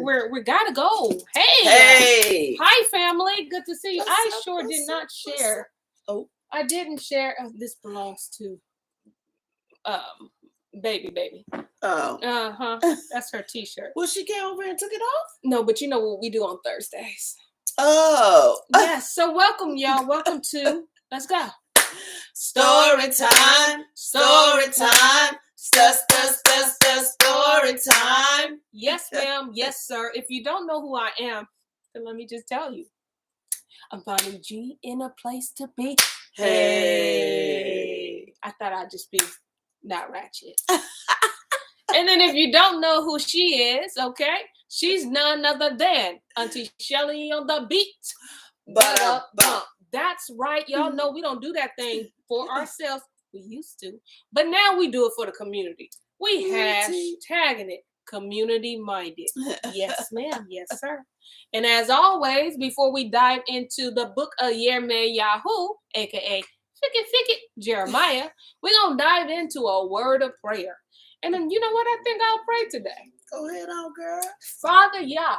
we gotta go. Hey. Hey. Hi, family. Good to see you. I sure What's did not share. Oh. I didn't share. This belongs to baby. Oh. That's her T-shirt. Well, she came over and took it off? No, but you know what we do on Thursdays. Oh. Yes. So welcome, y'all. Welcome to. Let's go. Story time. Story time. Story time. Yes, ma'am. Yes, sir. If you don't know who I am, then let me just tell you. I'm Bonnie G in a place to be. Hey. I thought I'd just be not ratchet. And then if you don't know who she is, okay, she's none other than Auntie Shelly on the beat. But that's right. Y'all know we don't do that thing for ourselves. We used to. But now we do it for the community. We hashtagging it community minded. Yes, ma'am. Yes, sir. And as always, before we dive into the book of YiremeYahu, aka Ficket Jeremiah, we're going to dive into a word of prayer. And then you know what I think I'll pray today? Go ahead on, girl. Father Yah,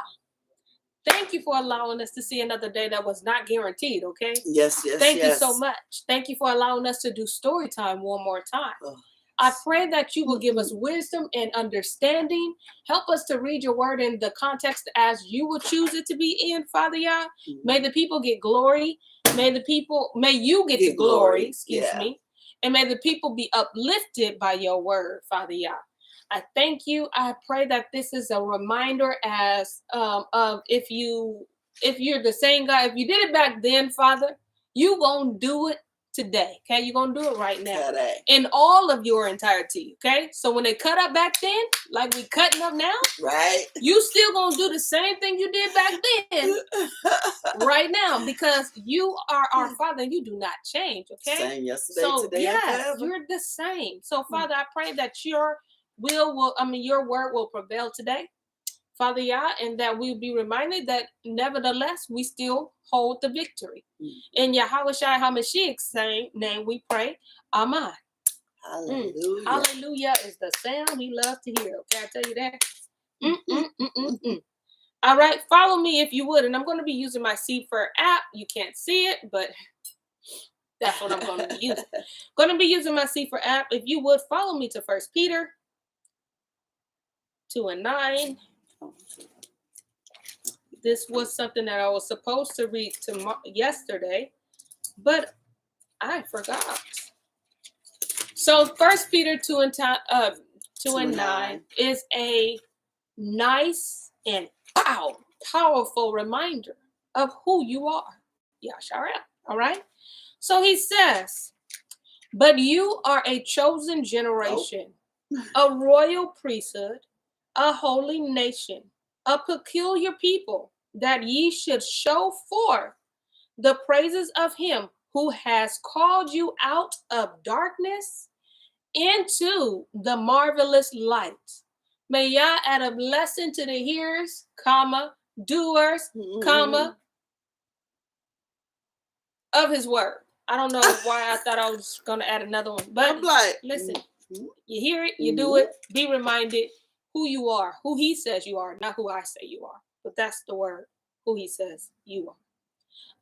thank you for allowing us to see another day that was not guaranteed, okay? Yes. Thank you so much. Thank you for allowing us to do story time one more time. Oh. I pray that you will give us wisdom and understanding. Help us to read your word in the context as you will choose it to be in, Father Yah. May the people get glory. May you get the glory, excuse me. And may the people be uplifted by your word, Father Yah. I thank you. I pray that this is a reminder as of if you're the same God, if you did it back then, Father, you gonna do it today. Okay, you're gonna do it right now in all of your entirety. Okay, so when they cut up back then, like we cutting up now, right? You still gonna do the same thing you did back then, right now, because you are our Father and you do not change. Okay, same yesterday, today, and forever. You're the same. So, Father, I pray that your your word will prevail today, Father Yah, and that we'll be reminded that nevertheless we still hold the victory. In Yahushua HaMashiach's name we pray. Amen. Hallelujah. Hallelujah is the sound we love to hear. Okay, I tell you that. All right, follow me if you would, and I'm going to be using my St0ryTim3 app. You can't see it, but that's what I'm going to be using. Going to be using my St0ryTim3 app. If you would follow me to 1 Peter 2:9. This was something that I was supposed to read yesterday, but I forgot. So 1 Peter 2:9 is a nice and powerful reminder of who you are. Yasharim. All right. So he says, but you are a chosen generation, a royal priesthood, a holy nation, a peculiar people, that ye should show forth the praises of him who has called you out of darkness into the marvelous light. May Yah add a blessing to the hearers, doers, of his word. I don't know why I thought I was going to add another one, but listen, you hear it, you do it, be reminded who you are, who he says you are, not who I say you are, but that's the word, who he says you are.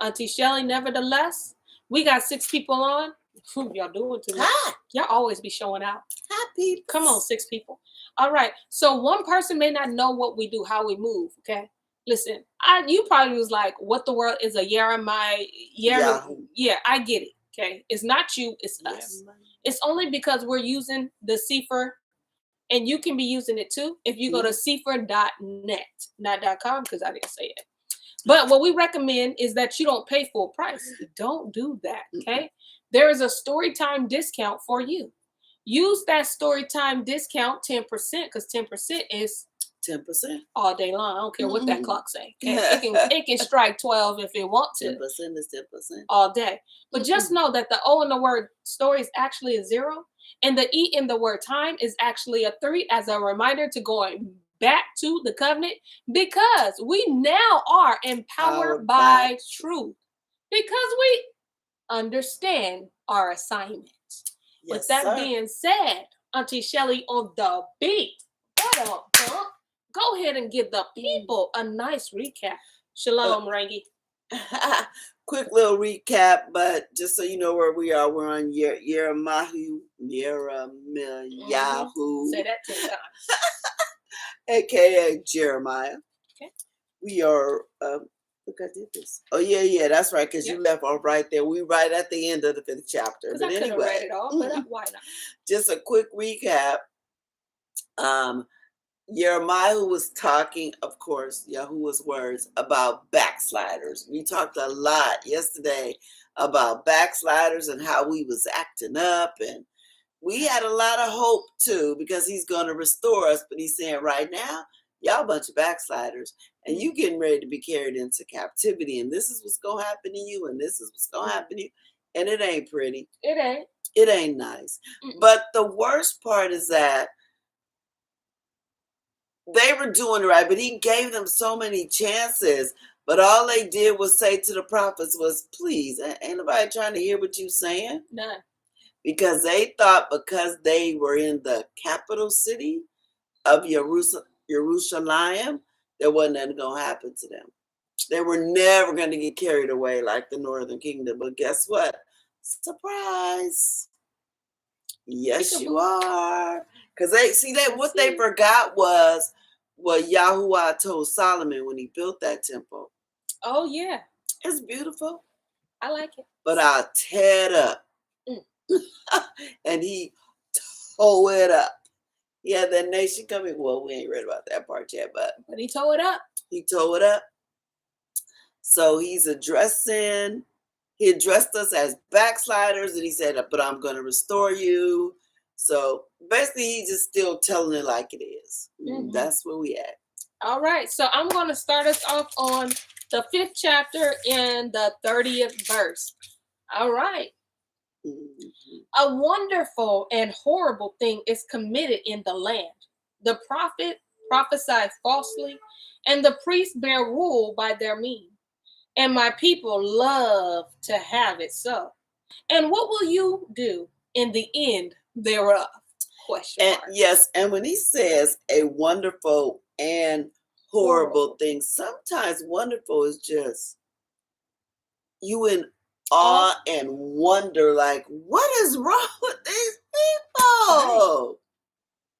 Auntie Shelly, nevertheless, we got 6 people on. Y'all doing too much. Y'all always be showing out. Happy. Come on, 6 people. All right. So one person may not know what we do, how we move. Okay. Listen, you probably was like, what the world is a YiremeYahu? Yeah, I get it. Okay. It's not you, it's us. It's only because we're using the St0ryTim3, and you can be using it too if you go to St0ryTim3.net, not .com, because I didn't say it. But what we recommend is that you don't pay full price. Don't do that. Okay. There is a story time discount for you. Use that story time discount 10%, because 10% is 10% all day long. I don't care what that clock say. Okay? It can strike 12 if it wants to. 10% is 10% all day. But just know that the O in the word story is actually a 0, and the E in the word time is actually a 3, as a reminder to going back to the covenant, because we now are empowered by truth, because we understand our assignment. With that being said, Auntie Shelly on the beat. go ahead and give the people a nice recap. Shalom, Rangi. Quick little recap, but just so you know where we are, we're on YiremeYahu, Say that 10 times. aka Jeremiah. Okay. We are look, I did this. Oh yeah, that's right, because you left off right there. We right at the end of the 5th chapter. Because But I could have read it all, but why not? Just a quick recap. Yeremiah was talking, of course, Yahuwah's words about backsliders. We talked a lot yesterday about backsliders and how we was acting up, and we had a lot of hope too, because he's going to restore us. But he's saying right now, y'all a bunch of backsliders, and you getting ready to be carried into captivity, and this is what's going to happen to you, and this is what's going to happen to you, and it ain't pretty. It ain't nice. But the worst part is that they were doing it right, but he gave them so many chances. But all they did was say to the prophets was, please, ain't nobody trying to hear what you saying? None. Because they thought because they were in the capital city of Jerusalem, there wasn't nothing going to happen to them. They were never going to get carried away like the northern kingdom. But guess what? Surprise. Yes, you are. Because what they forgot was what Yahuwah told Solomon when he built that temple. Oh, yeah. It's beautiful. I like it. But I'll tear it up. And he tore it up. He had that nation coming. Well, we ain't read about that part yet, but he tore it up. He tore it up. So he addressed us as backsliders, and he said, but I'm going to restore you. So basically, he's just still telling it like it is. That's where we at. All right. So I'm going to start us off on the 5th chapter in the 30th verse. All right. A wonderful and horrible thing is committed in the land. The prophet prophesied falsely, and the priests bear rule by their means. And my people love to have it so. And what will you do in the end thereof? Question mark. Yes, and when he says a wonderful and horrible thing, sometimes wonderful is just you in awe and wonder, like, what is wrong with these people?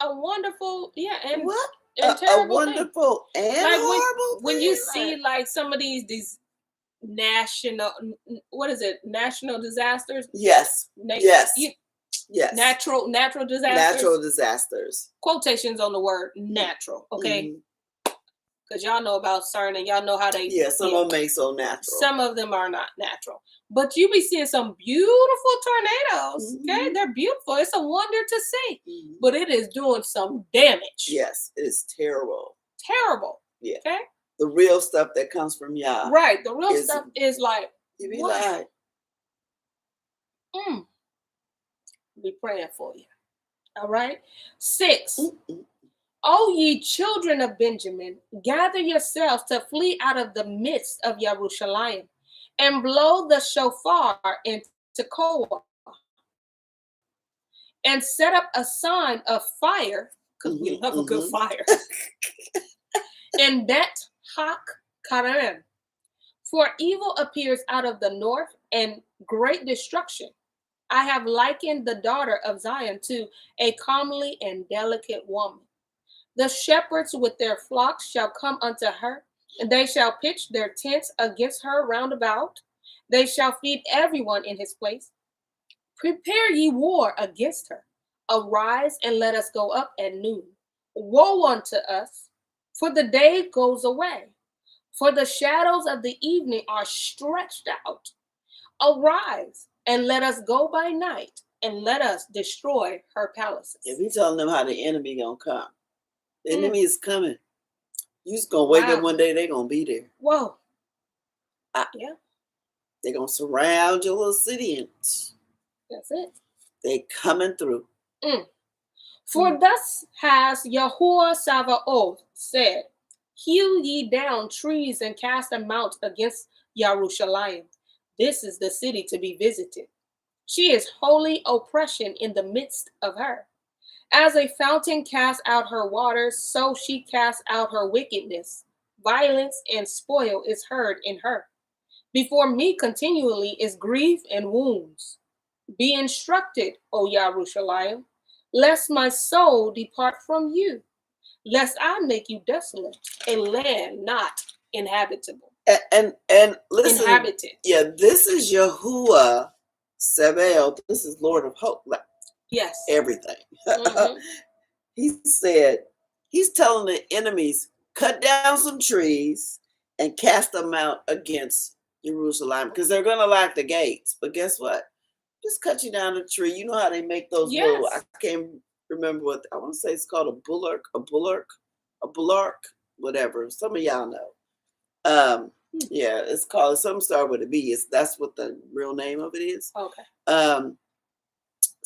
A wonderful, and what? And terrible a wonderful thing. And like horrible when you see like some of these national, what is it? National disasters. Yes. Yes. Yes. Natural disasters. Natural disasters. Quotations on the word natural. Okay. Because y'all know about CERN and y'all know how they. Yeah, some of them ain't so natural. Some of them are not natural. But you be seeing some beautiful tornadoes. Okay, they're beautiful. It's a wonder to see. But it is doing some damage. Yes, it's terrible. Terrible. Yeah. Okay. The real stuff that comes from Yah. Right. The real stuff is like. You be like. Be praying for you. All right. 6. O ye children of Benjamin, gather yourselves to flee out of the midst of Jerusalem, and blow the shofar in Tekoa, and set up a sign of fire, because we love a good fire, in Bet Hak-Karem. For evil appears out of the north, and great destruction. I have likened the daughter of Zion to a comely and delicate woman. The shepherds with their flocks shall come unto her, and they shall pitch their tents against her round about. They shall feed everyone in his place. Prepare ye war against her. Arise and let us go up at noon. Woe unto us, for the day goes away, for the shadows of the evening are stretched out. Arise and let us go by night, and let us destroy her palaces. If he's telling them how the enemy gonna come. The enemy is coming. You just gonna wake up one day, they're gonna be there. Whoa. Yeah. They're gonna surround your little city and that's it. They coming through. For thus has Yahuwah Sabaoth said, hew ye down trees and cast them out against Jerusalem. This is the city to be visited. She is holy oppression in the midst of her. As a fountain casts out her waters, so she casts out her wickedness. Violence and spoil is heard in her. Before me continually is grief and wounds. Be instructed, O Yerushalayim, lest my soul depart from you, lest I make you desolate, a land not inhabitable. And listen, Inhabited. yeah, this is Yahuwah Sabaoth. This is Lord of Hope. Like Yes. everything. Mhm. He said, he's telling the enemies, cut down some trees and cast them out against Jerusalem because they're going to lock the gates. But guess what? Just cut you down a tree. You know how they make those little, I Yes. can't remember what, I want to say it's called a bulwark, whatever. Some of y'all know. Yeah, it's called, some start with a B. That's what the real name of it is. Okay.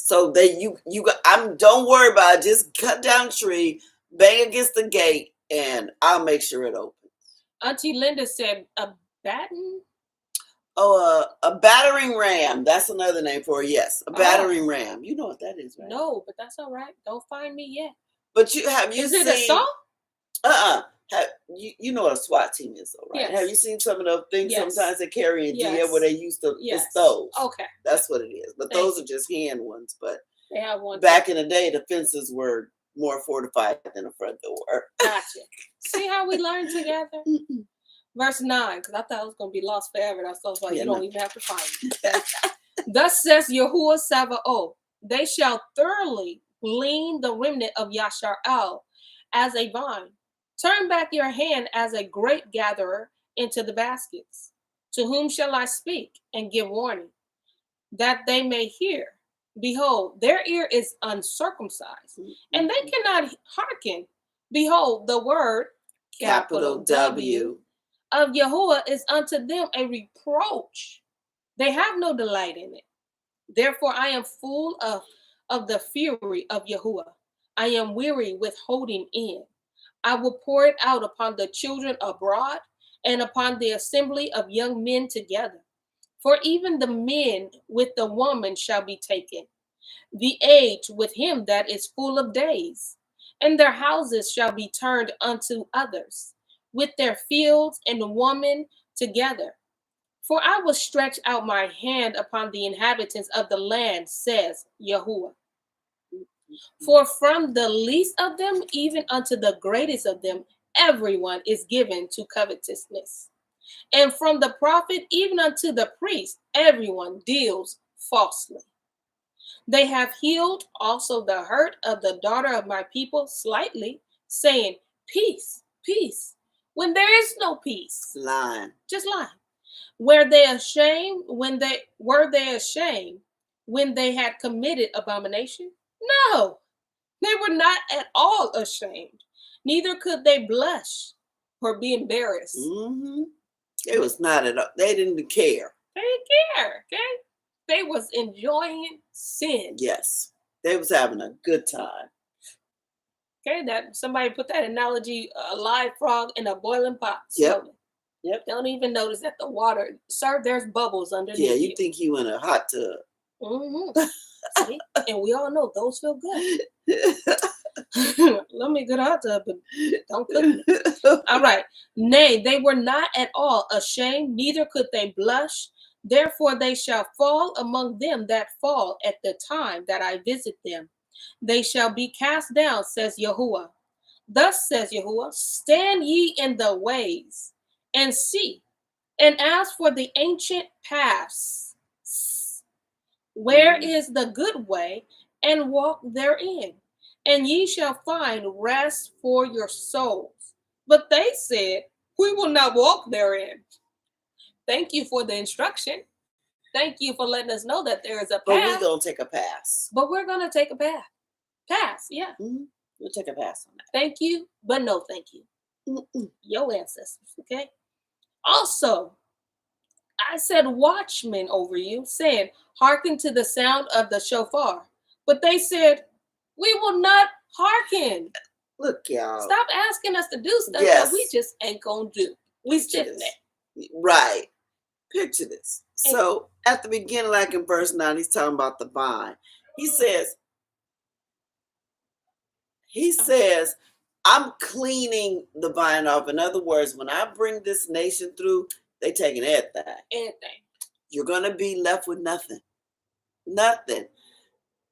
So that don't worry about it. Just cut down a tree, bang against the gate, and I'll make sure it opens. Auntie Linda said a baton. Oh, a battering ram. That's another name for it. Yes, a battering ram. You know what that is, right? No, but that's all right. Don't find me yet. But have you Is seen? it a song? You know what a SWAT team is, though, right? Yes. Have you seen some of those things sometimes they carry in Yes. where they used to? Yes. It's those. Okay. That's what it is. But those are just hand ones. But they have one back in the day, the fences were more fortified than a front door. Gotcha. See how we learn together? Verse 9, because I thought it was going to be lost forever. That's so like, you don't even have to find it. Thus says Yahuwah Sabaoth, they shall thoroughly glean the remnant of Yashar'el as a vine. Turn back your hand as a grape gatherer into the baskets. To whom shall I speak and give warning? That they may hear. Behold, their ear is uncircumcised, and they cannot hearken. Behold, the word, capital W, of Yahuwah is unto them a reproach. They have no delight in it. Therefore, I am full of the fury of Yahuwah. I am weary with holding in. I will pour it out upon the children abroad and upon the assembly of young men together. For even the men with the woman shall be taken, the age with him that is full of days, and their houses shall be turned unto others, with their fields and the woman together. For I will stretch out my hand upon the inhabitants of the land, says Yahuwah. For from the least of them, even unto the greatest of them, everyone is given to covetousness. And from the prophet, even unto the priest, everyone deals falsely. They have healed also the hurt of the daughter of my people slightly, saying, peace, peace, when there is no peace. Lying. Just lying. Were they ashamed when they had committed abomination? No, they were not at all ashamed. Neither could they blush or be embarrassed. Mm-hmm. It was not at all. They didn't care. They didn't care. Okay, they was enjoying sin. Yes, they was having a good time. Okay, that somebody put that analogy: a live frog in a boiling pot. Yep. Yep. Don't even notice that the water, sir, there's bubbles underneath. Yeah, you think you in a hot tub. Mm-hmm. See? And we all know those feel good. Let me get a hot tub, but don't cook me. All right. Nay, they were not at all ashamed, neither could they blush. Therefore they shall fall among them that fall at the time that I visit them. They shall be cast down, says Yahuwah. Thus says Yahuwah, stand ye in the ways and see, and ask for the ancient paths. Where is the good way, and walk therein, and ye shall find rest for your souls. But they said, we will not walk therein. Thank you for the instruction. Thank you for letting us know that there is a path. But we're going to take a pass. But we're going to take a path. Pass, yeah. Mm-hmm. We'll take a pass on that. Thank you, but no thank you. Your ancestors, okay? Also, I said watchmen over you, saying, hearken to the sound of the shofar. But they said, we will not hearken. Look, y'all. Stop asking us to do stuff that we just ain't going to do. We sitting there. Right. Picture this. So at the beginning, like in verse 9, he's talking about the vine. He says, He says, I'm cleaning the vine off. In other words, when I bring this nation through, they taking everything. Anything. You're going to be left with nothing. Nothing.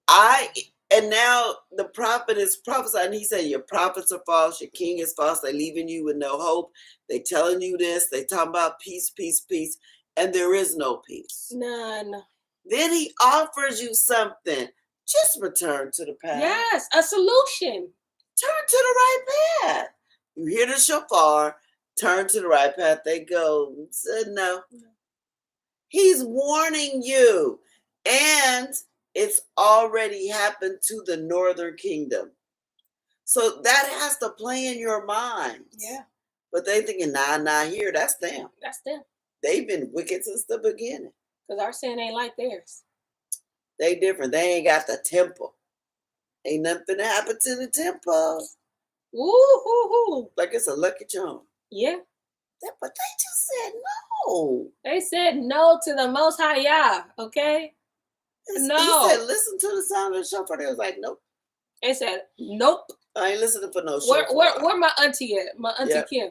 And now the prophet is prophesying. He said, your prophets are false. Your king is false. They're leaving you with no hope. They telling you this. They talking about peace, peace, peace. And there is no peace. None. Then he offers you something. Just return to the path. Yes, a solution. Turn to the right path. You hear the shofar, turn to the right path. They go, said no. He's warning you. And it's already happened to the northern kingdom. So that has to play in your mind. Yeah. But they thinking, nah, here, that's them. That's them. They've been wicked since the beginning. Because our sin ain't like theirs. They different. They ain't got the temple. Ain't nothing to happen to the temple. Woo-hoo-hoo. Like it's a lucky charm. Yeah. But they just said no. They said no to the Most High Yah, okay? No. He said, listen to the sound of the shofar. They was like, nope. They said, nope. I ain't listening for no shofar. Where my auntie at? My auntie Kim.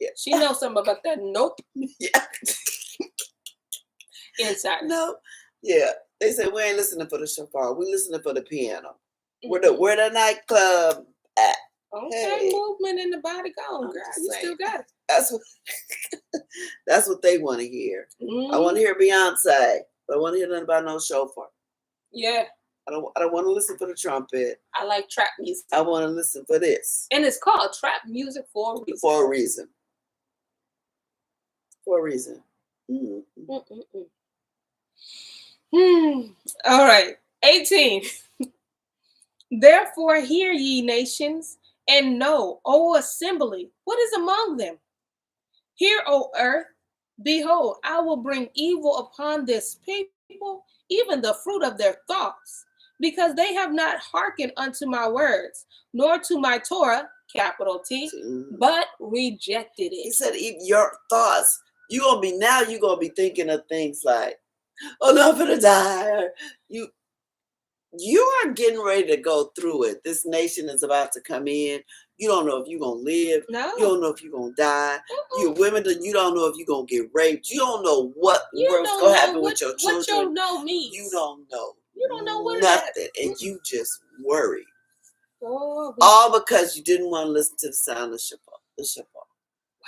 Yeah. She knows something about that. Nope. Yeah. Inside. No. Yeah. They said, we ain't listening for the shofar. We listening for the piano. Where the nightclub at? Okay, hey. Movement in the body gone, girl. You still got it. That's what they want to hear. I want to hear Beyonce, but I want to hear nothing about no shofar. Yeah. I don't want to listen for the trumpet. I like trap music. I want to listen for this. And it's called trap music for a reason. For a reason. For a reason. All right. 18. Therefore hear ye nations, and know, O assembly, what is among them. Hear, O earth, behold, I will bring evil upon this people, even the fruit of their thoughts, because they have not hearkened unto my words, nor to my Torah, capital T, but rejected it. He said, your thoughts, you're going to be thinking of things like, oh no, I'm gonna die. You are getting ready to go through it. This nation is about to come in. You don't know if you're gonna live. No. You don't know if you're gonna die. You're women. You don't know if you're gonna get raped. You don't know what's gonna happen with your children. What you know means. You don't know. You don't know what nothing, and you just worry. Oh, all because you didn't want to listen to the sound of the shofar.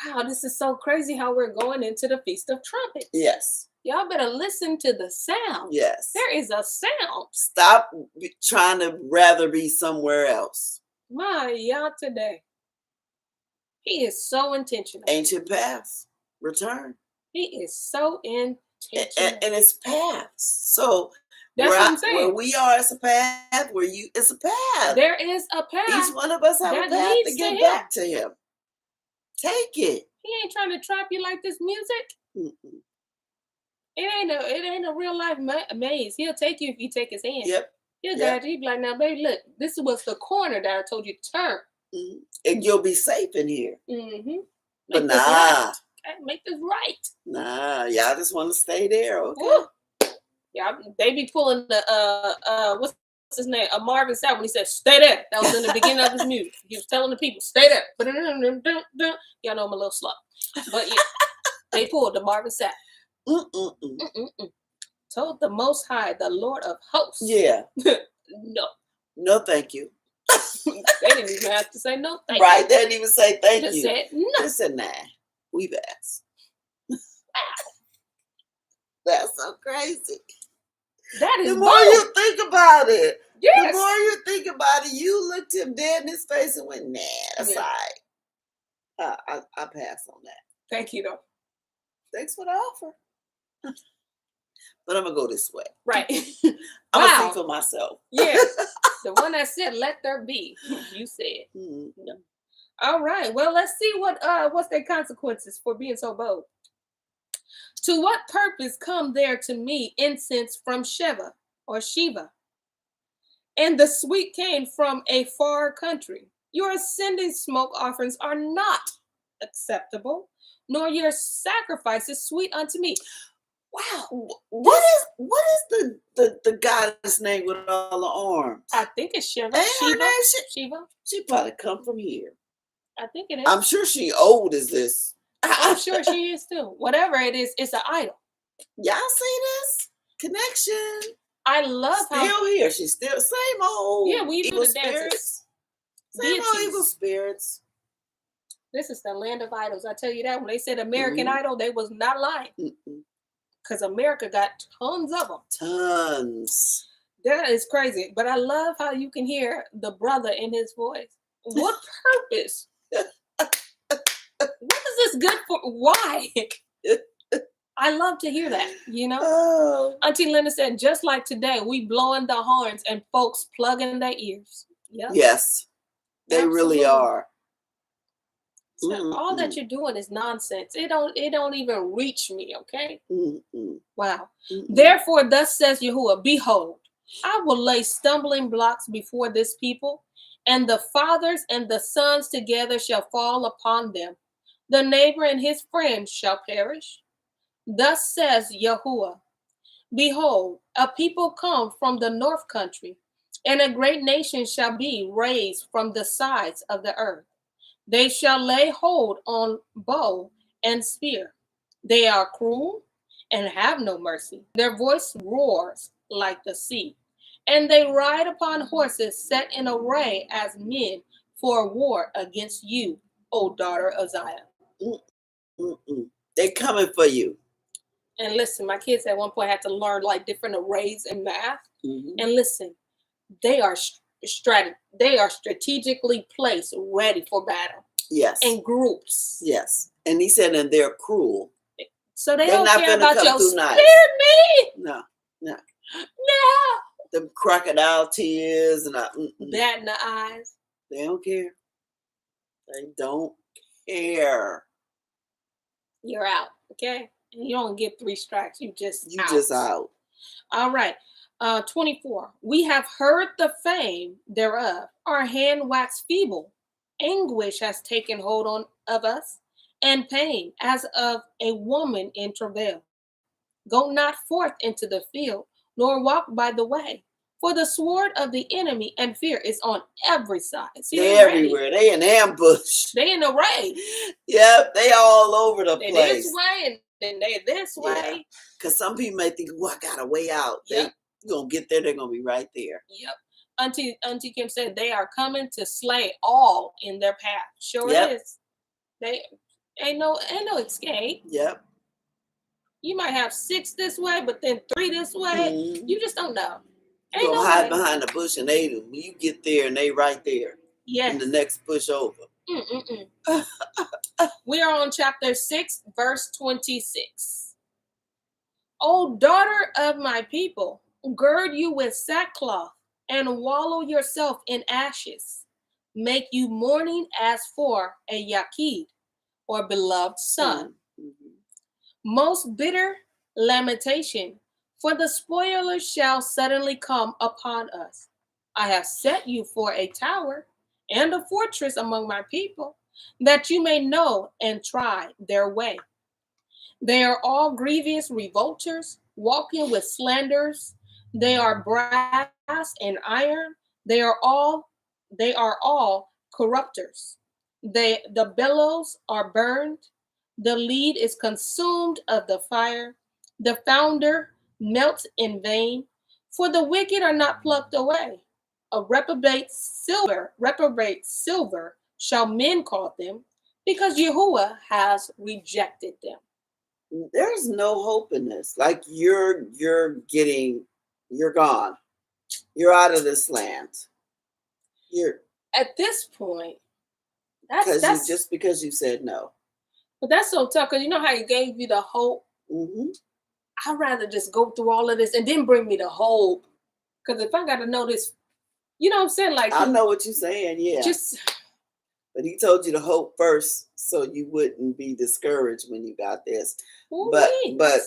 Wow, this is so crazy how we're going into the Feast of Trumpets. Yes. Y'all better listen to the sound. Yes. There is a sound. Stop trying to rather be somewhere else. My Yah today. He is so intentional. Ancient paths. Return. He is so intentional. And it's paths. So that's what I'm saying. Where we are, it's a path. It's a path. There is a path. Each one of us have a path to get back to him. Take it. He ain't trying to trap you like this music. Mm-mm. It ain't a real life maze. He'll take you if you take his hand. Yep. He'll guide you. He'll be like, now, baby, look, this was the corner that I told you to turn. Mm-hmm. And you'll be safe in here. Mm-hmm. But nah. Make this right. Nah, y'all just want to stay there, okay? Ooh. Yeah, they be pulling the what's his name? Marvin Sapp when he said, "Stay there." That was in the beginning of his music. He was telling the people, "Stay there." Y'all know I'm a little slow, but yeah, they pulled the Marvin Sapp. Told the Most High, the Lord of Hosts. Yeah. No, thank you. They didn't even have to say no thank you. Right, they didn't even say thank you. They said no. They said nah. We've asked. That's so crazy. That is the more bold. You think about it. Yes. The more you think about it, you looked him dead in his face and went, nah, that's all right. I pass on that. Thank you, though. Thanks for the offer. But I'm going to go this way. Right. I'm going to see for myself. Yeah. The one that said, let there be. You said. Mm-hmm. No. All right. Well, let's see what's their consequences for being so bold. To what purpose come there to me incense from Sheva or Shiva, and the sweet cane from a far country? Your ascending smoke offerings are not acceptable, nor your sacrifices sweet unto me. Wow. What is the goddess name with all the arms? I think it's Shiva. Ain't her name Shiva. She probably come from here. I think it is. I'm sure she old as this. I'm sure she is too. Whatever it is, it's an idol. Y'all see this connection? I love how Still here. She's still same old. Yeah, we do evil the dances. spirits. Same old evil spirits. This is the land of idols. I tell you that. When they said American Mhm. Idol, they was not lying. Because America got tons of them. Tons. That is crazy. But I love how you can hear the brother in his voice. What purpose? What is this good for? Why? I love to hear that, you know? Oh. Auntie Linda said, just like today, we blowing the horns and folks plugging their ears. Yep. Yes. They really are. So all that you're doing is nonsense. It don't even reach me, okay? Wow. Therefore, thus says Yahuwah, behold, I will lay stumbling blocks before this people, and the fathers and the sons together shall fall upon them. The neighbor and his friends shall perish. Thus says Yahuwah, behold, a people come from the north country, and a great nation shall be raised from the sides of the earth. They shall lay hold on bow and spear. They are cruel and have no mercy. Their voice roars like the sea, and they ride upon horses set in array as men for war against you, O daughter of Zion. They coming for you. And listen, my kids at one point had to learn like different arrays in math. And listen, they are strategically placed, ready for battle. Yes. In groups. Yes. And he said, and they're cruel. So they don't care about your spirit, me. No. No. The crocodile tears and that in the eyes. They don't care. They don't care. You're out, okay? You don't get 3 strikes. You just out. All right. 24. We have heard the fame thereof. Our hand waxed feeble. Anguish has taken hold of us, and pain as of a woman in travail. Go not forth into the field, nor walk by the way. For the sword of the enemy and fear is on every side. See, they're everywhere. They in ambush. They in array. Yep, they all over the place. This way and then they this way. Because some people may think, I got a way out. Yep. They're going to get there. They're going to be right there. Yep. Auntie Kim said they are coming to slay all in their path. Sure is. They ain't no escape. Yep. You might have 6 this way, but then 3 this way. You just don't know. You gonna hide behind the bush and they do. When you get there and they right there. Yes. And the next push over. We are on chapter 6, verse 26. O daughter of my people, gird you with sackcloth and wallow yourself in ashes. Make you mourning as for a Yakid, or beloved son. Most bitter lamentation, for the spoiler shall suddenly come upon us. I have set you for a tower and a fortress among my people, that you may know and try their way. They are all grievous revolters, walking with slanders. They are brass and iron. They are all corrupters. The bellows are burned. The lead is consumed of the fire. The founder melts in vain. For the wicked are not plucked away. A reprobate silver shall men call them, because Yahuwah has rejected them. There's no hope in this. Like you're gone. You're out of this land. You're at this point. That's just because you said no. But that's so tough, because you know how he gave you the hope? I'd rather just go through all of this and then bring me the hope. Because if I got to know this, you know what I'm saying? Like I know what you're saying, yeah. But he told you to hope first so you wouldn't be discouraged when you got this. But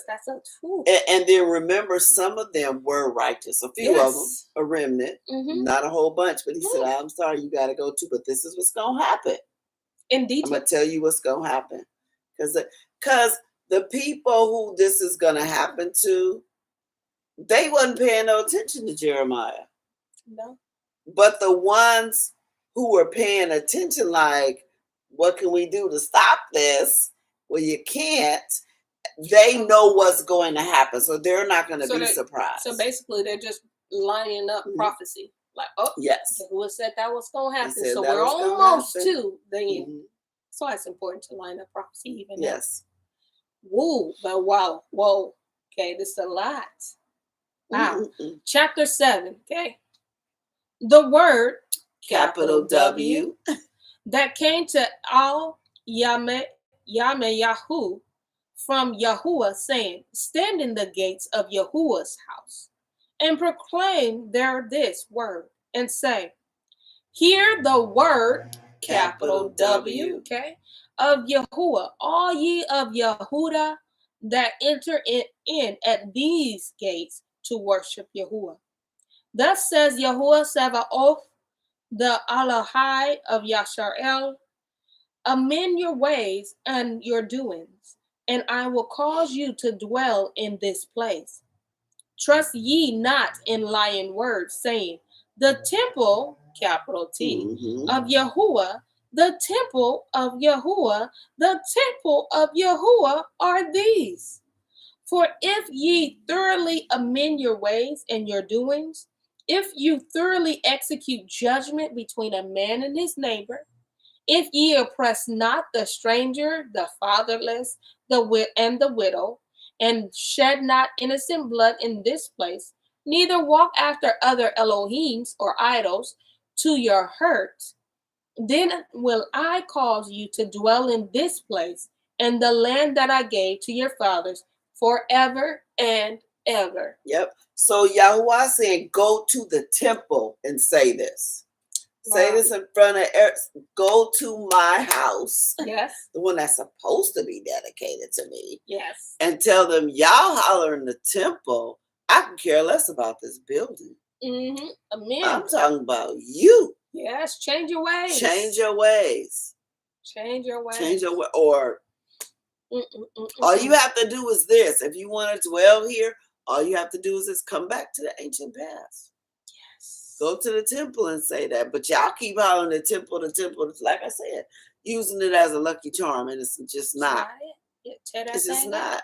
that's a truth. And then remember, some of them were righteous. A few of them, a remnant, not a whole bunch. But he said, I'm sorry, you got to go too. But this is what's going to happen. Indeed. I'm going to tell you what's going to happen. Because the people who this is going to happen to, they wasn't paying no attention to Jeremiah. No. But the ones who were paying attention, like, what can we do to stop this? Well, you can't. They know what's going to happen, so they're not going to be surprised. So basically, they're just lining up prophecy. Like, oh, yes, who said that was going to happen? So we're almost to the end. So it's important to line up prophecy even now. Yes. Woo, but wow, whoa. Okay, this is a lot. Wow. Chapter 7, okay. The word, capital W, that came to YiremeYahu from Yahuwah, saying, stand in the gates of Yahuwah's house, and proclaim there this word, and say, hear the word, capital W, okay, of Yahuwah, all ye of Yehuda that enter in at these gates to worship Yahuwah. Thus says Yahuwah Sabaoth, the Elohai of Yasharel, amend your ways and your doings, and I will cause you to dwell in this place. Trust ye not in lying words, saying, the temple, capital T, of Yahuwah, the temple of Yahuwah, the temple of Yahuwah are these. For if ye thoroughly amend your ways and your doings, if you thoroughly execute judgment between a man and his neighbor, if ye oppress not the stranger, the fatherless, and the widow, and shed not innocent blood in this place, neither walk after other Elohims or idols to your hurt, then will I cause you to dwell in this place and the land that I gave to your fathers forever and ever. Yep. So Yahuwah saying, go to the temple and say this. Wow. Say this in front of go to my house. Yes. The one that's supposed to be dedicated to me. Yes. And tell them, y'all holler in the temple. I can care less about this building. Amen. I'm talking about you. Yes. Change your ways. Change your ways. Change your ways. Change your way. Or all you have to do is this. If you want to dwell here, all you have to do is just come back to the ancient past. Yes. Go to the temple and say that. But y'all keep hollering the temple. Like I said, using it as a lucky charm, and it's just not. It's just not.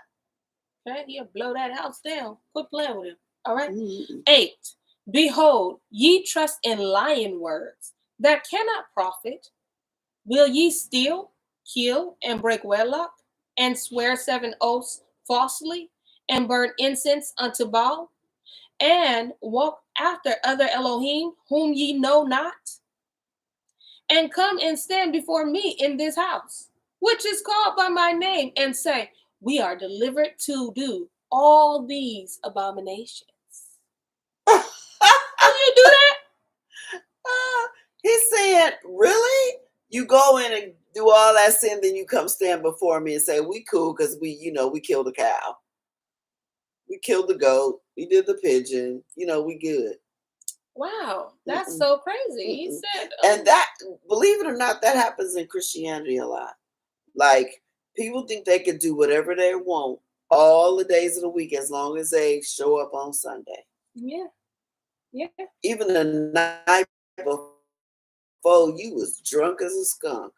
Okay, he'll blow that house down. Quit playing with him. All right. 8. Behold, ye trust in lying words that cannot profit. Will ye steal, kill, and break wedlock, and swear 7 oaths falsely, and burn incense unto Baal, and walk after other Elohim whom ye know not, and come and stand before me in this house, which is called by my name, and say, we are delivered to do all these abominations? Will you do that? He said, really? You go in and do all that sin, then you come stand before me and say, we cool because we killed a cow. We killed the goat. We did the pigeon. We good. Wow, that's so crazy. He said, and that, believe it or not, that happens in Christianity a lot. Like, people think they can do whatever they want all the days of the week as long as they show up on Sunday. Yeah. Yeah. Even the night before, you was drunk as a skunk.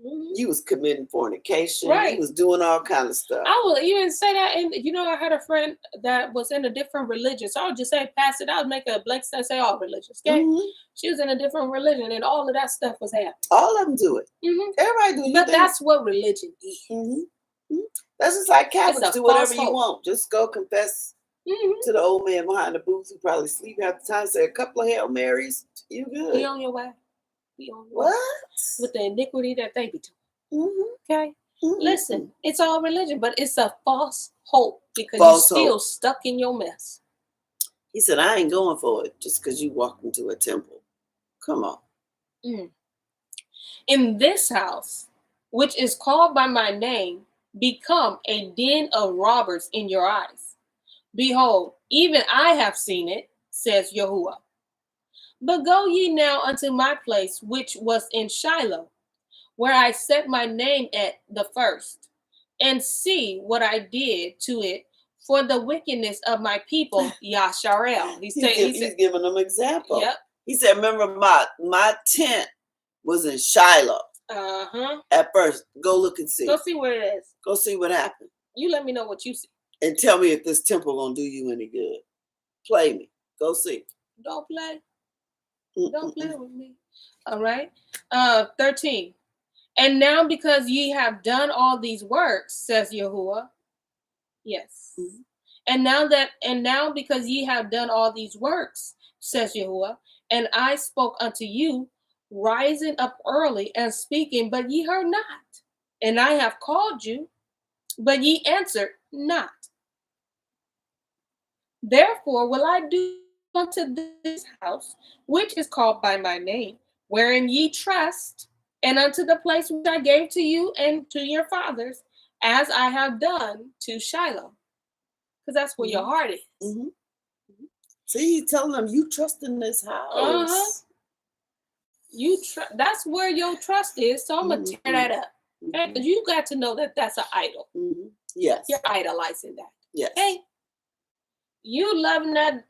You was committing fornication. Right. You was doing all kind of stuff. I will even say that. And I had a friend that was in a different religion. So I would just say, pass it out, make a blank and say all religions. Okay. She was in a different religion, and all of that stuff was happening. All of them do it. Everybody do it. But that's what religion is. That's just like Catholics. Do whatever you want. Just go confess to the old man behind the booth who probably sleep half the time. Say a couple of Hail Marys. You good. Be on your way. What? With the iniquity that they be doing. Okay? Listen, it's all religion, but it's a false hope because you're still stuck in your mess. He said, I ain't going for it just because you walked into a temple. Come on. In this house, which is called by my name, become a den of robbers in your eyes. Behold, even I have seen it, says Yahuwah. But go ye now unto my place, which was in Shiloh, where I set my name at the first, and see what I did to it for the wickedness of my people, Yasharel. He's giving them example. Yep. He said, remember my tent was in Shiloh. At first, go look and see. Go see where it is. Go see what happened. You let me know what you see. And tell me if this temple gonna do you any good. Play me. Go see. Don't play. Don't play with me. All right. 13. And now because ye have done all these works, says Yahuwah. Yes. Mm-hmm. And now because ye have done all these works, says Yahuwah, and I spoke unto you, rising up early and speaking, but ye heard not. And I have called you, but ye answered not. Therefore will I do unto this house, which is called by my name, wherein ye trust, and unto the place which I gave to you and to your fathers, as I have done to Shiloh. Because that's where your heart is. Mm-hmm. See, he's telling them, you trust in this house. That's where your trust is. So I'm going to tear that up. Okay? Because you got to know that that's an idol. Mm-hmm. Yes. You're idolizing that. Yes. Okay? You loving that.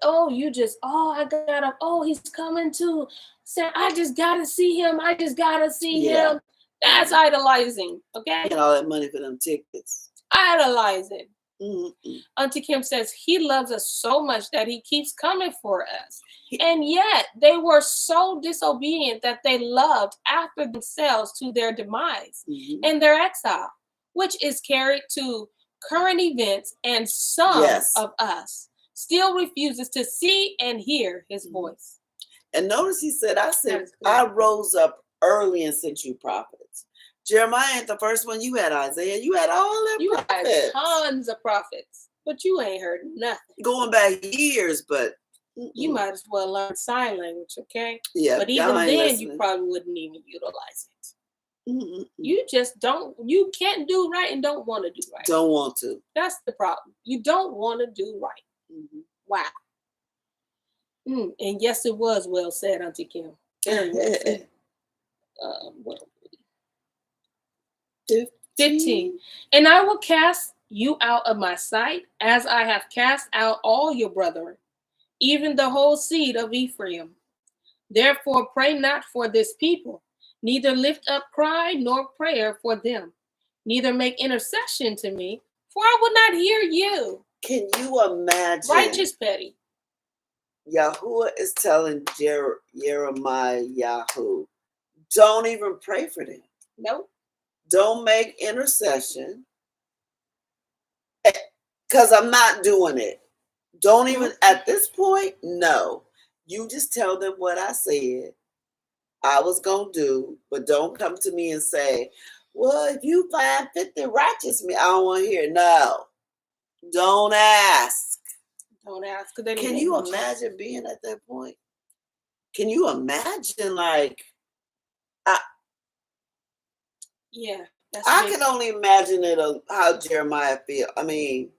He's coming too. Say, I just got to see him. I just got to see him. That's idolizing. Okay? Get all that money for them tickets. Idolizing. Mm-hmm. Auntie Kim says he loves us so much that he keeps coming for us. And yet they were so disobedient that they loved after themselves to their demise and their exile, which is carried to current events, and some of us still refuses to see and hear his voice. And notice he said, I rose up early and sent you prophets. Jeremiah ain't the first one. You had Isaiah. You had all them prophets. You had tons of prophets, but you ain't heard nothing. Going back years, but you might as well learn sign language, okay? Yeah. But even then, you probably wouldn't even utilize it. You just don't. You can't do right and don't want to do right. Don't want to. That's the problem. You don't want to do right. Wow. And yes, it was well said, Auntie Kim. Very well said. 15. And I will cast you out of my sight, as I have cast out all your brethren, even the whole seed of Ephraim. Therefore pray not for this people, neither lift up cry nor prayer for them, neither make intercession to me, for I will not hear you. Can you imagine? Righteous petty. Yahuwah is telling YiremeYahu, don't even pray for them. Nope. Don't make intercession, because I'm not doing it. Don't even, at this point, no. You just tell them what I said I was going to do, but don't come to me and say, well, if you find 50 righteous me, I don't want to hear it. No. Don't ask. Don't ask. Can you imagine being at that point? Can you imagine, like, yeah. I can only imagine it how Jeremiah feel. I mean,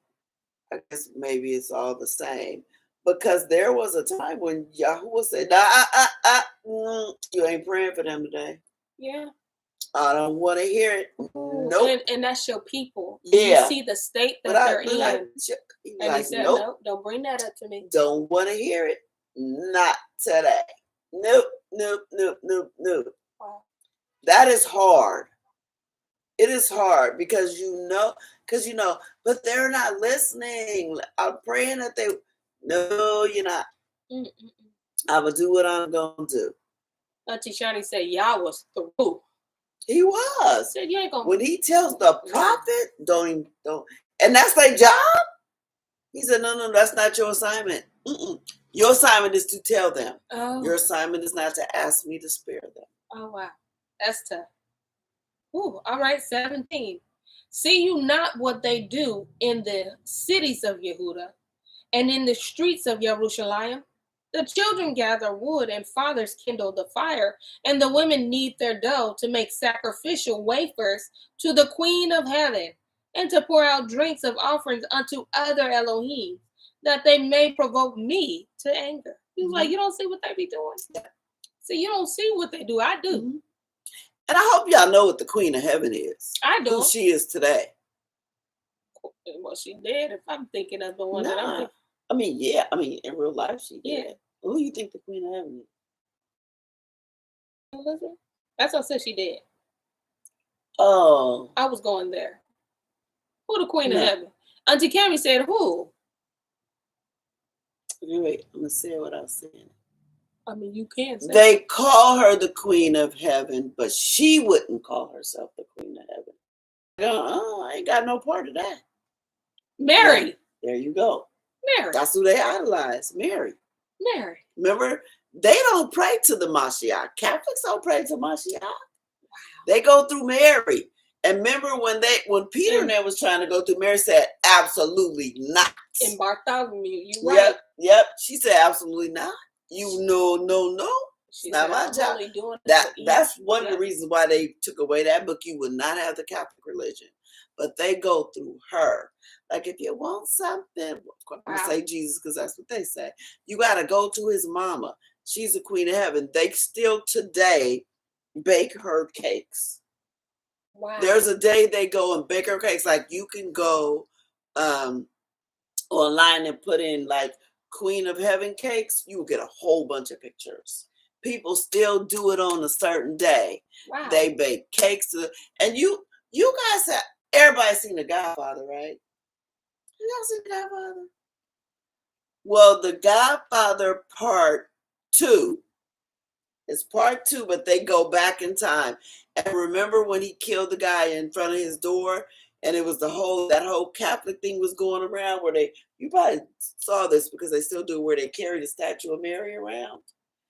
I guess maybe it's all the same. Because there was a time when Yahuwah said, you ain't praying for them today. Yeah. I don't want to hear it. Nope. And that's your people. Yeah. You see the state that they're in. And he said, nope, don't bring that up to me. Don't want to hear it. Not today. Nope. Wow. That is hard. It is hard because but they're not listening. I'm praying that they, no, you're not. I will do what I'm going to do. Auntie Shani said, Yah was through. He was. Said, you ain't gonna. When he tells the prophet, don't. And that's their job? He said, no, that's not your assignment. Your assignment is to tell them. Oh. Your assignment is not to ask me to spare them. Oh, wow. That's tough. Ooh, all right, 17. See you not what they do in the cities of Yehuda and in the streets of Jerusalem? The children gather wood and fathers kindle the fire, and the women knead their dough to make sacrificial wafers to the Queen of Heaven, and to pour out drinks of offerings unto other Elohim, that they may provoke me to anger. He was like, you don't see what they be doing? See, you don't see what they do. I do. And I hope y'all know what the Queen of Heaven is. I do. Who she is today. Well, she did. If I'm thinking of the one that I'm Nah. thinking. I mean, yeah. I mean, in real life, she Yeah. did. Who you think the Queen of Heaven is? Was it? That's what I said she did. Oh. I was going there. Who the Queen of No. Heaven? Auntie Cammy said who? Wait, I'm gonna say what I was saying. I mean, you can say. They call her the Queen of Heaven, but she wouldn't call herself the Queen of Heaven. I ain't got no part of that. Mary. Yeah, there you go. Mary. That's who they idolize, Mary. Mary. Remember, they don't pray to the Mashiach. Catholics don't pray to Mashiach. Wow. They go through Mary. And remember when Peter and them was trying to go through, Mary said, absolutely not. In Bartholomew, you right. Yep. She said, absolutely not. You no. She's not my job. Doing that's one of the reasons why they took away that book. You would not have the Catholic religion. But they go through her. Like if you want something, I'm gonna say Jesus because that's what they say. You gotta go to his mama. She's the Queen of Heaven. They still today bake her cakes. Wow. There's a day they go and bake her cakes. Like you can go online and put in like Queen of Heaven cakes. You will get a whole bunch of pictures. People still do it on a certain day. Wow. They bake cakes and you guys have everybody's seen The Godfather, right? You seen The Godfather? Well, The Godfather Part 2. It's Part 2, but they go back in time. And remember when he killed the guy in front of his door? And it was that whole Catholic thing was going around where you probably saw this because they still do, where they carry the statue of Mary around.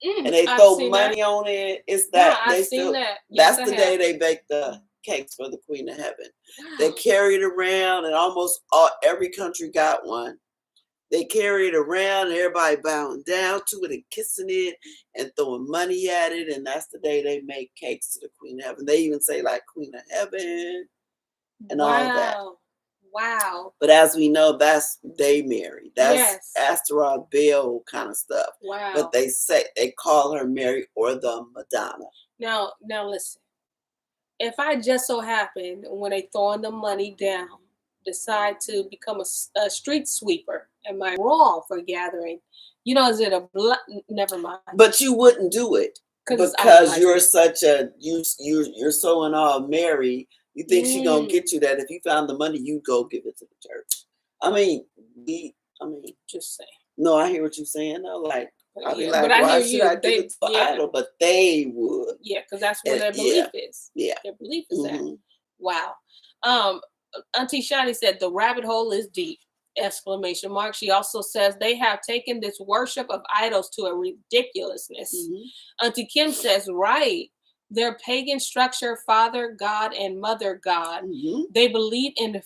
And they throw money on it. It's that. Yeah, I've seen that. Yes, that's the day they bake the cakes for the Queen of Heaven. Wow. They carry it around, and almost every country got one. They carry it around, and everybody bowing down to it and kissing it and throwing money at it. And that's the day they make cakes to the Queen of Heaven. They even say like Queen of Heaven and all that. Wow. But as we know, that's they married. That's Asteroid Bell kind of stuff. Wow. But they call her Mary or the Madonna. Now listen. If I just so happen when they throwing the money down, decide to become a street sweeper, am I wrong for gathering? Is it never mind. But you wouldn't do it because you're such you're so in awe of Mary. You think she gonna get you that if you found the money, you go give it to the church. I mean, just saying. No, I hear what you're saying. No, like I'll be like, why should I give it to an idol? But they would. Yeah, because that's where their belief is. Yeah, their belief is that. Wow. Auntie Shani said the rabbit hole is deep! ! She also says they have taken this worship of idols to a ridiculousness. Auntie Kim says, right. Their pagan structure, Father God and Mother God. They believe in the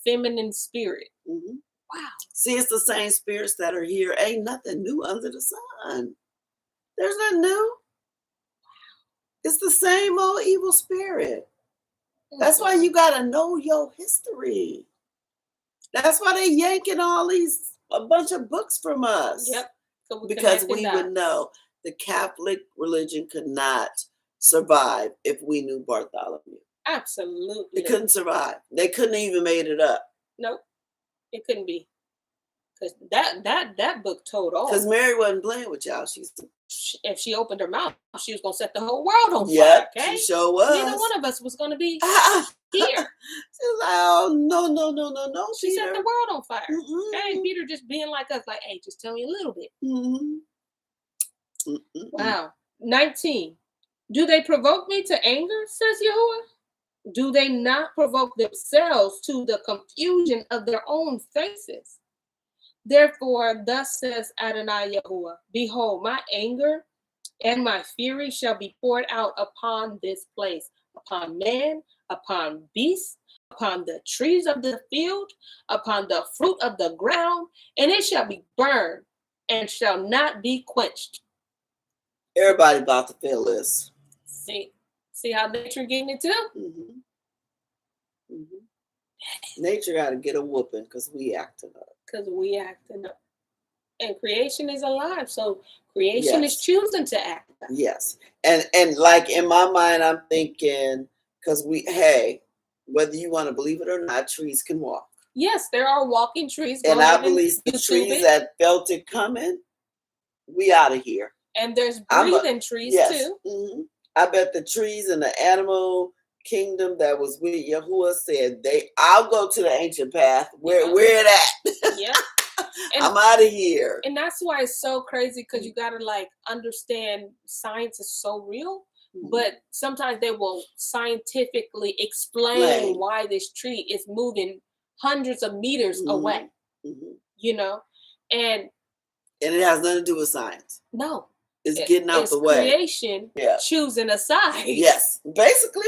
feminine spirit. Wow. See, it's the same spirits that are here. Ain't nothing new under the sun. There's nothing new. It's the same old evil spirit. That's why you gotta know your history. That's why they yanking a bunch of books from us. Yep. So because we would know the Catholic religion could not survive if we knew Bartholomew. Absolutely. It couldn't survive. They couldn't even made it up. Nope. It couldn't be. Because that book told all. Because Mary wasn't playing with y'all. If she opened her mouth, she was going to set the whole world on fire. Yep, okay? She sure was. Neither one of us was going to be here. She was like, oh, no, She set the world on fire. Okay? Peter just being like us, like, hey, just tell me a little bit. Wow. 19. Do they provoke me to anger, says Yahuwah? Do they not provoke themselves to the confusion of their own faces? Therefore, thus says Adonai Yahuwah, behold, my anger and my fury shall be poured out upon this place, upon man, upon beasts, upon the trees of the field, upon the fruit of the ground, and it shall be burned and shall not be quenched. Everybody about to feel this. See how nature getting it too? Nature got to get a whooping because we acting up. And creation is alive, so creation is choosing to act up. Yes, and like in my mind, I'm thinking because whether you want to believe it or not, trees can walk. Yes, there are walking trees. And Go I ahead and believe the YouTube trees it. that felt it coming, we out of here. And there's breathing trees yes. too. Mm-hmm. I bet the trees in the animal kingdom that was with Yahuwah said, I'll go to the ancient path. Where it at? Yeah. I'm out of here. And that's why it's so crazy, because you gotta like understand science is so real, but sometimes they will scientifically explain why this tree is moving hundreds of meters away. You know, and it has nothing to do with science. No. It's getting out the way. Creation choosing a side. Yes. Basically,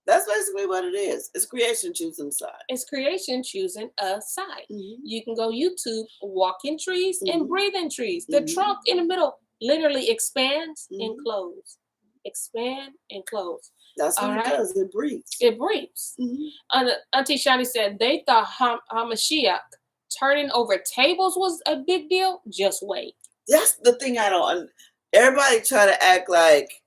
that's basically what it is. It's creation choosing a side. It's creation choosing a side. You can go YouTube, walking trees and breathing trees. The trunk in the middle literally expands and closes. Expand and close. That's what it does. It breathes. It breathes. Auntie Shani said they thought Hamashiach turning over tables was a big deal. Just wait. That's the thing I don't. Everybody try to act like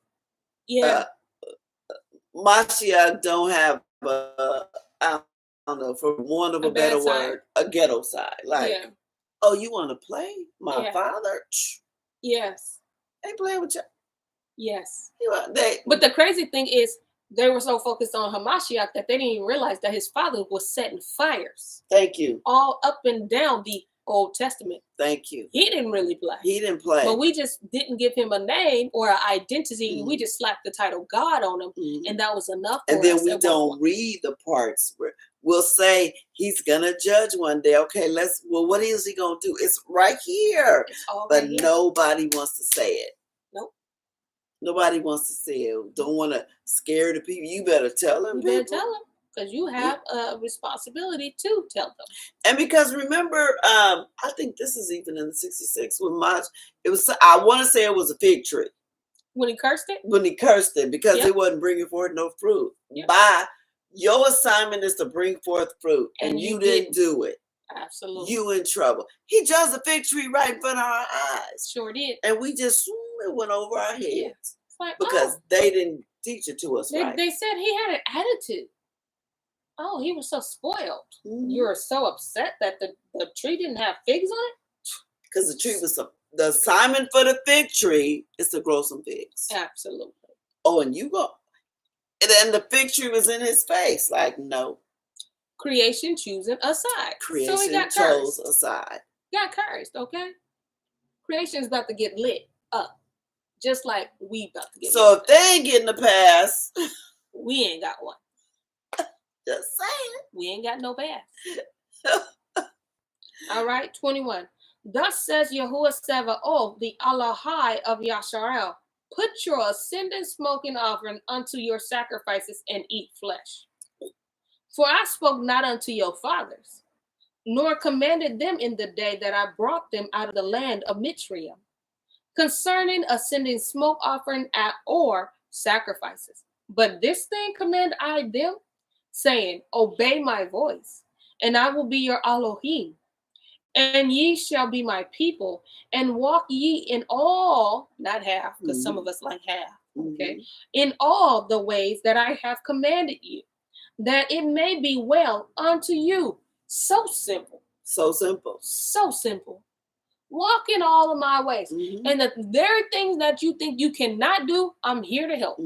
Mashiach don't have I don't know, for want of a better word, a ghetto side. Like, oh, you want to play my father? Yes. They playing with you. Yes. But the crazy thing is, they were so focused on Hamashiach that they didn't even realize that his father was setting fires. Thank you. All up and down the Old Testament. Thank you. He didn't really play. He didn't play. But we just didn't give him a name or an identity. We just slapped the title God on him, and that was enough for us. And then we don't read the parts where we'll say he's gonna judge one day. Okay, what is he gonna do? It's right here. But nobody wants to say it. Nope. Nobody wants to say it. Don't want to scare the people. You better tell them. You better tell them. Because you have a responsibility to tell them. And because remember, I think this is even in the 66 when I want to say it was a fig tree. When he cursed it? When he cursed it, because it wasn't bringing forth no fruit. Your assignment is to bring forth fruit, and you didn't do it. Absolutely. You in trouble. He judged a fig tree right in front of our eyes. Sure did. And we just, it went over our heads. Yeah. Like, because they didn't teach it to us right. They said he had an attitude. Oh, he was so spoiled. You were so upset that the tree didn't have figs on it? Because the tree was the assignment for the fig tree is to grow some figs. Absolutely. Oh, and you go. And then the fig tree was in his face. Like, no. Creation choosing a side. Creation so he got chose a side. Got cursed, okay? Creation's about to get lit up. Just like we about to get lit up. So if they ain't getting a pass, we ain't got one. Just saying. We ain't got no pass. All right, 21. Thus says Yahuwah Sevaoth, the Allahai of Yasharel, put your ascending smoking offering unto your sacrifices and eat flesh. For I spoke not unto your fathers, nor commanded them in the day that I brought them out of the land of Mitzrayim, concerning ascending smoke offering or sacrifices. But this thing command I them, saying, obey my voice, and I will be your Elohim, and ye shall be my people, and walk ye in all, not half, because some of us like half, okay, in all the ways that I have commanded you, that it may be well unto you. So simple. So simple. So simple. Walk in all of my ways. And the very things that you think you cannot do, I'm here to help.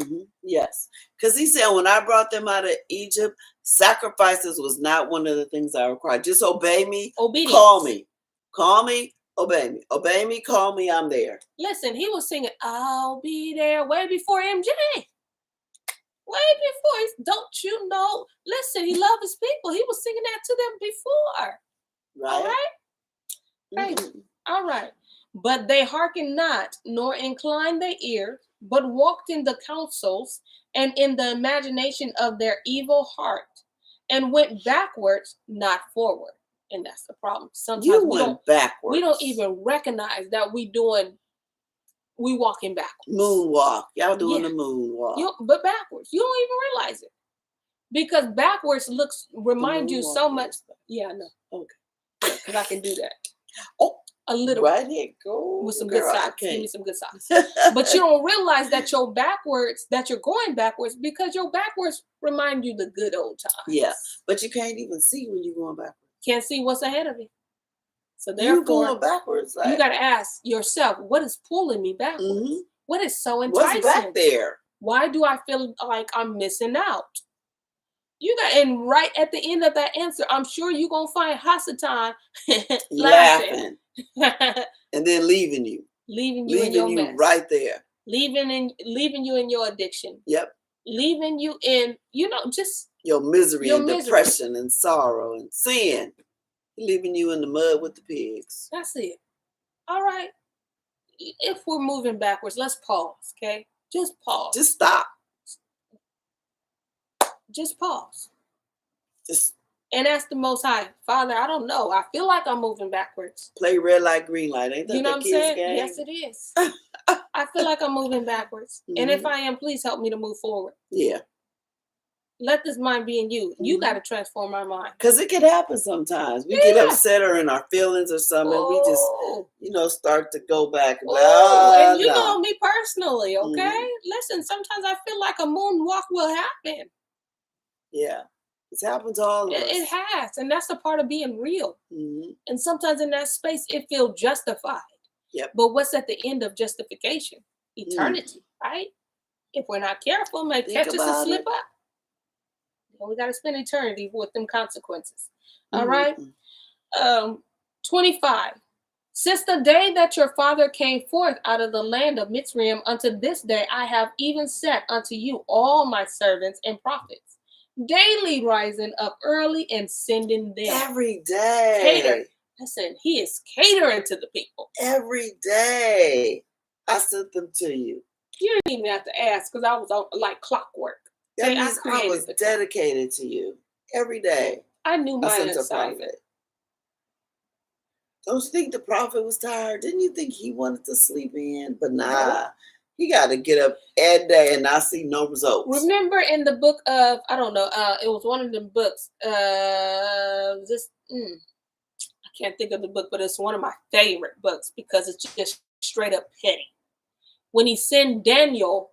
Yes. Because he said, when I brought them out of Egypt, sacrifices was not one of the things I required. Just obey me. Obedience. Call me. Call me. Obey me. Obey me. Call me. I'm there. Listen, he was singing, I'll be there way before MJ. Way before. Don't you know? Listen, he loved his people. He was singing that to them before. Right. All right? Crazy. All right. But they hearkened not, nor inclined their ear, but walked in the counsels and in the imagination of their evil heart, and went backwards, not forward. And that's the problem. Sometimes we don't even recognize that we walking backwards. Moonwalk. Y'all doing the moonwalk. But backwards. You don't even realize it. Because backwards remind you so much. Yeah, I know. Okay. Because I can do that. Oh. A little right here, go with some good socks. Give me some good socks. But you don't realize that you're going backwards because your backwards remind you the good old times. Yeah, but you can't even see when you're going backwards. Can't see what's ahead of you. So You therefore, going backwards. you Like, got to ask yourself, what is pulling me backwards? mhm. What is so What's enticing? back there? Why do I feel like I'm missing out? You got, and right at the end of that answer, I'm sure you're gonna find Hasatan laughing, and then leaving you. leaving you in your Leaving you mess, right there. leaving you in your addiction, Yep. leaving you in, just Your misery your and misery. depression and sorrow and sin. Leaving you in the mud with the pigs. That's it. All right. If we're moving backwards, let's pause, okay? Just pause. Just stop. Just pause. Just And ask the Most High, Father, I don't know. I feel like I'm moving backwards. play red light, green light. Ain't that You know the what I'm kids' saying? game? Yes, it is. I feel like I'm moving backwards. And if I am, please help me to move forward. Yeah. Let this mind be in you. You got to transform our mind. Because it can happen sometimes. We get upset or in our feelings or something. Ooh. We just, start to go back. And, and you no. know me personally, okay? Listen, sometimes I feel like a moonwalk will happen. Yeah. It's happened to all of us. It has. And that's a part of being real. Mm-hmm. And sometimes in that space, it feels justified. Yep. But what's at the end of justification? Eternity, right? If we're not careful, may catch us and slip up. And we got to spend eternity with them consequences. All right? 25. Since the day that your father came forth out of the land of Mitzrayim unto this day, I have even set unto you all my servants and prophets, daily rising up early and sending them. Every day. Cater. Listen, he is catering to the people. Every day. I sent them to you. You didn't even have to ask because I was on like clockwork. That means I was dedicated to you. Every day. I knew my assignment. assignment. Don't you think the prophet was tired? Didn't you think he wanted to sleep in? But nah, he got to get up every day and not see no results. Remember in the book of, I don't know, it was one of the books. I can't think of the book, but it's one of my favorite books because it's just straight up petty. When he sent Daniel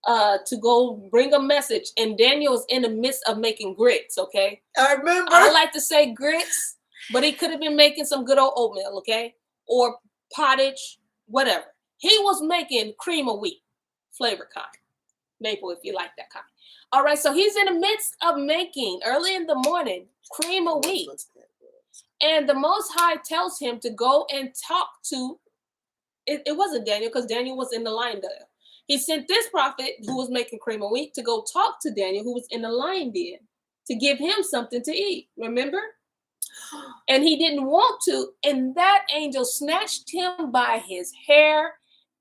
to go bring a message, and Daniel is in the midst of making grits, okay? I remember. I like to say grits, but he could have been making some good old oatmeal, okay? Or pottage, whatever. He was making cream of wheat, flavor kind. Maple, if you like that kind. All right, so he's in the midst of making, early in the morning, cream of wheat. And the Most High tells him to go and talk to, it wasn't Daniel, because Daniel was in the lion den. He sent this prophet who was making cream of wheat to go talk to Daniel, who was in the lion den, to give him something to eat. Remember? And he didn't want to. And that angel snatched him by his hair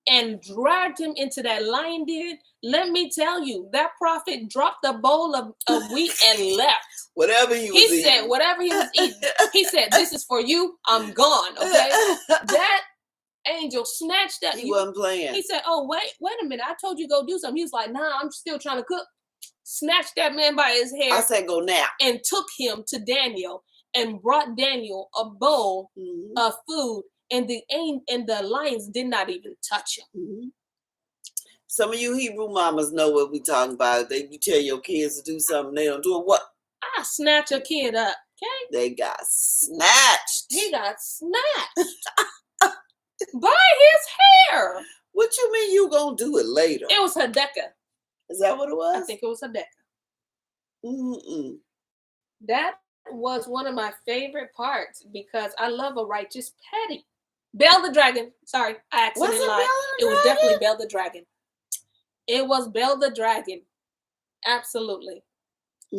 and dragged him into that lion den. Let me tell you, that prophet dropped a bowl of wheat and left. Whatever he was eating. He said, whatever he was eating. He said, this is for you. I'm gone, okay? That angel snatched that. He wasn't playing. He said, oh, wait a minute. I told you to go do something. He was like, nah, I'm still trying to cook. Snatched that man by his hair. I said, go now. And took him to Daniel and brought Daniel a bowl of food. And the lions did not even touch him. Some of you Hebrew mamas know what we talking about. You tell your kids to do something, they don't do it. What? I snatch a kid up, okay? They got snatched. He got snatched by his hair. What you mean you gonna do it later? It was Hidekah. Is that what it was? I think it was Hidekah. Mm-mm. That was one of my favorite parts because I love a righteous petty. Bell the Dragon. Sorry, I accidentally lied. It was definitely Bell the Dragon. It was Bell the Dragon. Absolutely.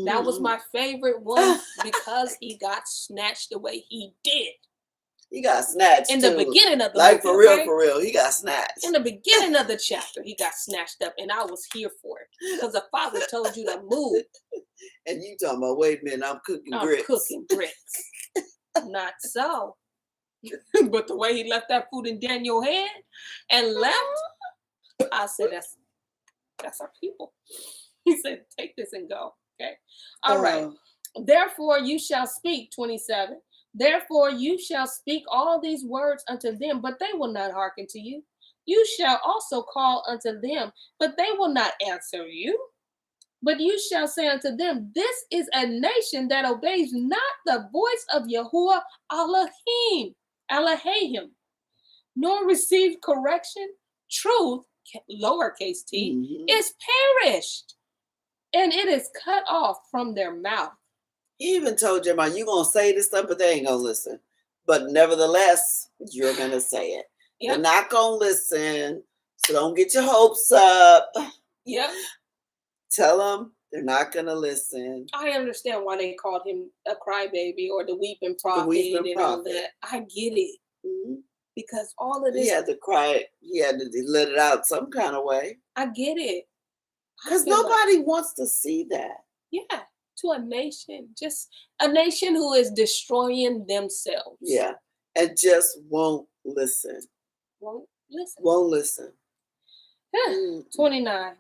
That was my favorite one because he got snatched the way he did. He got snatched in the beginning of the movie, for real. He got snatched in the beginning of the chapter. He got snatched up, and I was here for it because the Father told you to move. And you talking about, wait a minute, I'm cooking grits. Not so. But the way he left that food in Daniel's hand and left, I said, that's our people. He said, take this and go. Okay. All right. Therefore you shall speak, 27. Therefore you shall speak all these words unto them, but they will not hearken to you. You shall also call unto them, but they will not answer you. But you shall say unto them, this is a nation that obeys not the voice of Yahuwah Elohim, nor receive correction. Truth, lowercase t, is perished, and it is cut off from their mouth. He even told Jeremiah, you're going to say this stuff, but they ain't going to listen. But nevertheless, you're going to say it. Yep. They're not going to listen, so don't get your hopes up. Yep. Tell them they're not going to listen. I understand why they called him a crybaby or the weeping prophet and all that. I get it. Mm-hmm. Because all of this... He had to cry. He had to let it out some kind of way. I get it. Because nobody wants to see that. Yeah. To a nation. Just a nation who is destroying themselves. Yeah. And just won't listen. Won't listen. Won't listen. 29.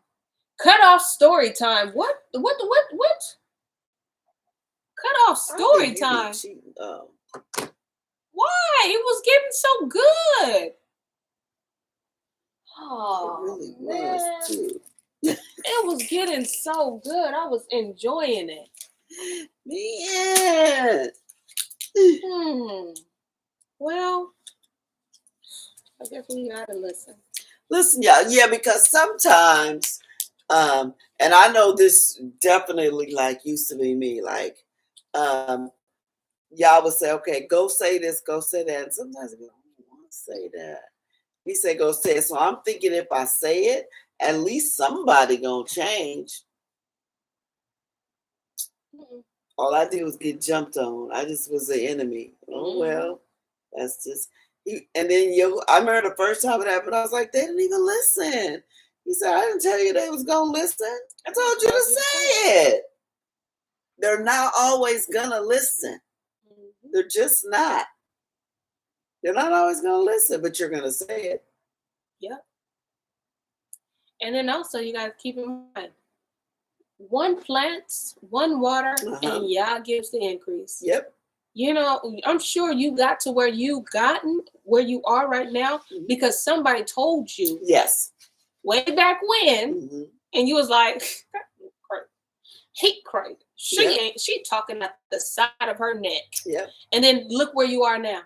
Cut off story time. What? Cut off story time. Why? It was getting so good. Oh, it really man. Was too. It was getting so good. I was enjoying it. Man. Well, I guess we gotta listen. Listen, y'all. Yeah, because sometimes, and I know this definitely used to be me. Y'all would say, okay, go say this, go say that. And sometimes I go, I don't want to say that. He said, go say it. So I'm thinking if I say it, at least somebody gonna change. All I did was get jumped on. I just was the enemy. Oh, well, that's just... And then I remember the first time it happened, I was like, they didn't even listen. He said, I didn't tell you they was gonna listen. I told you to say it. They're not always gonna listen. They're just not. They're not always going to listen, but you're going to say it. Yep. And then also you got to keep in mind, one plants, one water, and Yah gives the increase. Yep. You know, I'm sure you got to where you are right now because somebody told you. Yes. Way back when, and you was like, hate crazy. She talking at the side of her neck. Yep. And then look where you are now.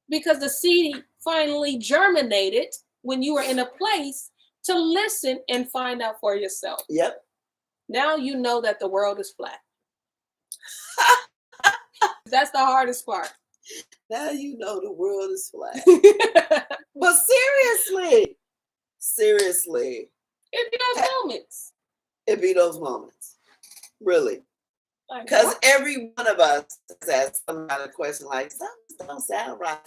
Because the seed finally germinated when you were in a place to listen and find out for yourself. Yep. Now you know that the world is flat. That's the hardest part. Now you know the world is flat. But seriously. It be those moments. It be those moments. Really. Because every one of us has some kind of question like, something don't sound right.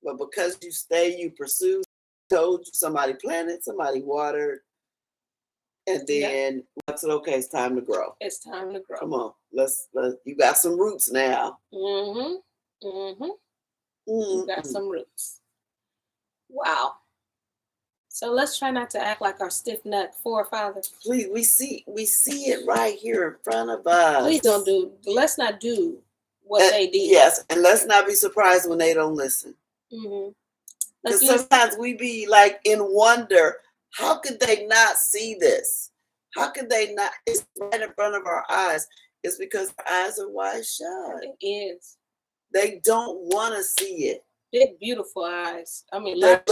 But because you pursue, told you, somebody planted, somebody watered, and then I said, okay, it's time to grow. It's time to grow. Come on, let's you got some roots now. You got some roots. Wow. So let's try not to act like our stiff neck forefather. Please, we see it right here in front of us. Let's not do what they did. Yes, and let's not be surprised when they don't listen. Because sometimes we be like in wonder, how could they not see this? How could they not? It's right in front of our eyes. It's because our eyes are wide shut. It is. They don't want to see it. Big, beautiful eyes. I mean, look,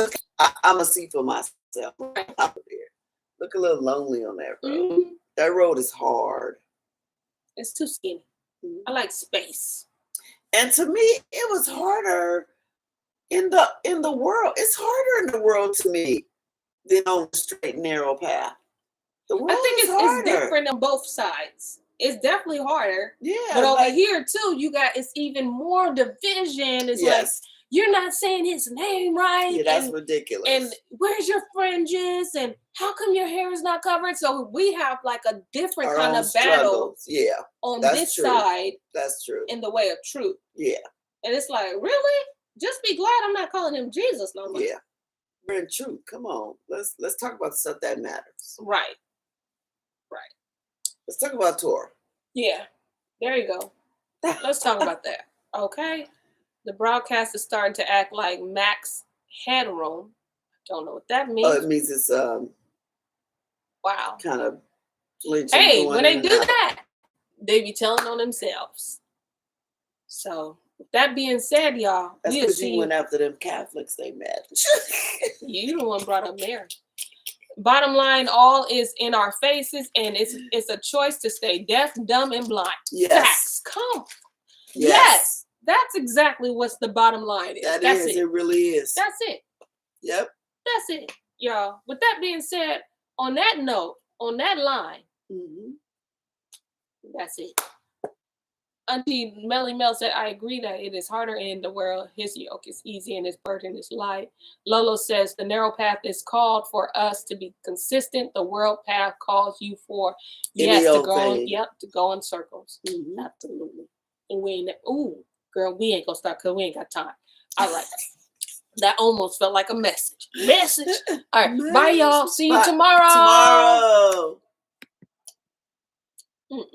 I'm a see for myself. Right. Out there. Look a little lonely on that road. That road is hard. It's too skinny. I like space. And to me, it was harder in the world. It's harder in the world to me than on the straight, narrow path. The world I think it's different on both sides. It's definitely harder. Yeah. But over here too, it's even more division. It's like you're not saying his name right. Yeah, that's ridiculous. And where's your fringes? And how come your hair is not covered? So we have like a different kind of battle. Yeah. On this side. That's true. In the way of truth. Yeah. And it's like, really? Just be glad I'm not calling him Jesus no more. Yeah. We're in truth. Come on. Let's talk about the stuff that matters. Right. Let's talk about Torah. Yeah. There you go. Let's talk about that. Okay. The broadcast is starting to act like max headroom. Don't know what that means. Oh, it means it's wow. kind of Hey, when they do that, they be telling on themselves. So, with that being said, y'all, that's because you went after them Catholics. They mad. You the one brought up Mary. Bottom line, all is in our faces, and it's a choice to stay deaf, dumb, and blind. Yes. Facts. Come. Yes. That's exactly what's the bottom line is. That's it. It really is. That's it. Yep. That's it, y'all. With that being said, on that note, on that line, that's it. Auntie Melly Mel said, I agree that it is harder in the world. His yoke is easy and his burden is light. Lolo says, the narrow path is called for us to be consistent. The world path calls you for, yes, to go in circles. Absolutely. And we ain't, girl, we ain't gonna start because we ain't got time. All right. That almost felt like a message. All right. Bye, y'all. See you tomorrow.